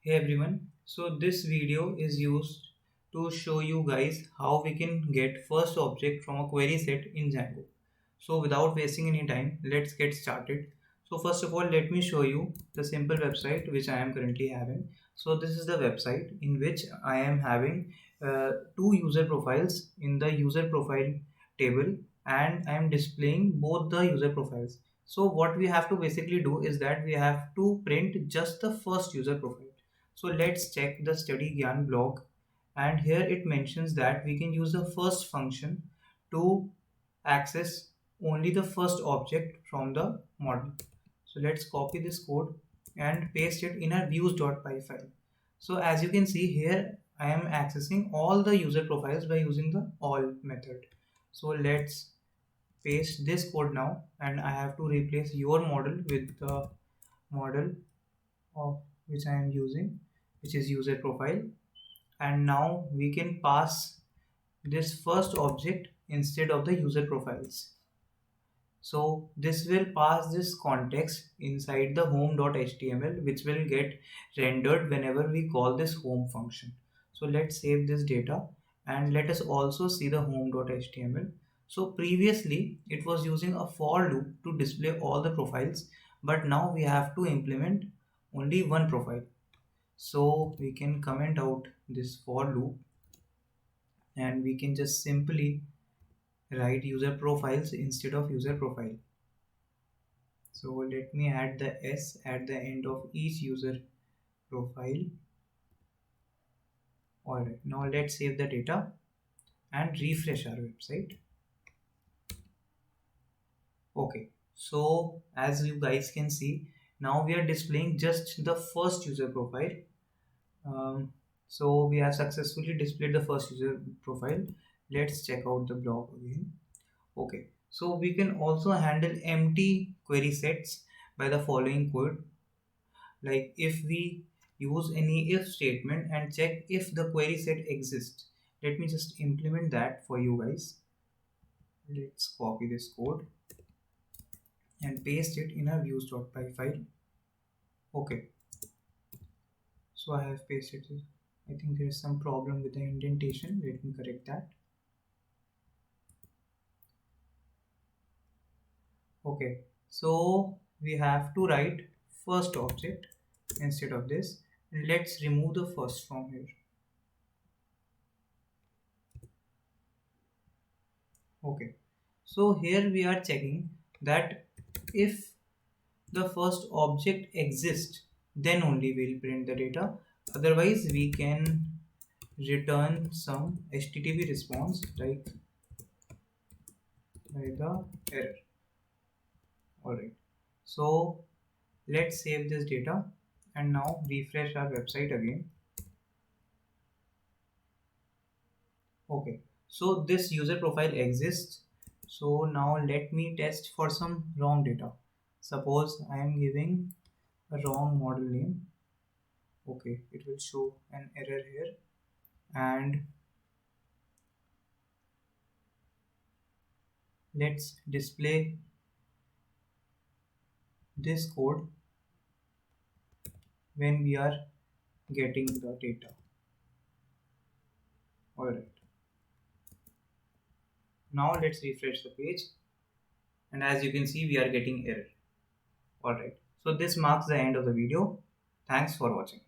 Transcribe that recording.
Hey everyone, so this video is used to show you guys how we can get first object from a query set in Django. So without wasting any time, let's get started. So first of all, let me show you the simple website which I am currently having. So this is the website in which I am having two user profiles in the user profile table, and I am displaying both the user profiles. So what we have to basically do is that we have to print just the first user profile. So let's check the study Gyan blog, and here it mentions that we can use the first function to access only the first object from the model. So let's copy this code and paste it in our views.py file. So as you can see here, I am accessing all the user profiles by using the all method. So let's paste this code now, and I have to replace your model with the model of which I am using, which is user profile. And now we can pass this first object instead of the user profiles. So this will pass this context inside the home.html, which will get rendered whenever we call this home function. So let's save this data and let us also see the home.html. So previously it was using a for loop to display all the profiles, but now we have to implement only one profile. So we can comment out this for loop, and we can just simply write user profiles instead of user profile. So let me add the s at the end of each user profile. Alright, now let's save the data and refresh our website. Okay, so as you guys can see, now we are displaying just the first user profile. So we have successfully displayed the first user profile. Let's check out the blog again. Okay, so we can also handle empty query sets by the following code. Like if we use any if statement and check if the query set exists. Let me just implement that for you guys. Let's copy this code and paste it in our views.py file. Okay, so I have pasted it. I think there is some problem with the indentation. Let me correct that. Okay, so we have to write first object instead of this. Let's remove the first from here. Okay, so here we are checking that if the first object exists, then only we'll print the data. Otherwise we can return some http response like by the error. Alright, so let's save this data and now refresh our website again. Okay, so this user profile exists. So now let me test for some wrong data. Suppose I am giving a wrong model name. Okay, it will show an error here, and let's display this code when we are getting the data. Alright, now let's refresh the page, and as you can see we are getting error. Alright, so this marks the end of the video. Thanks for watching.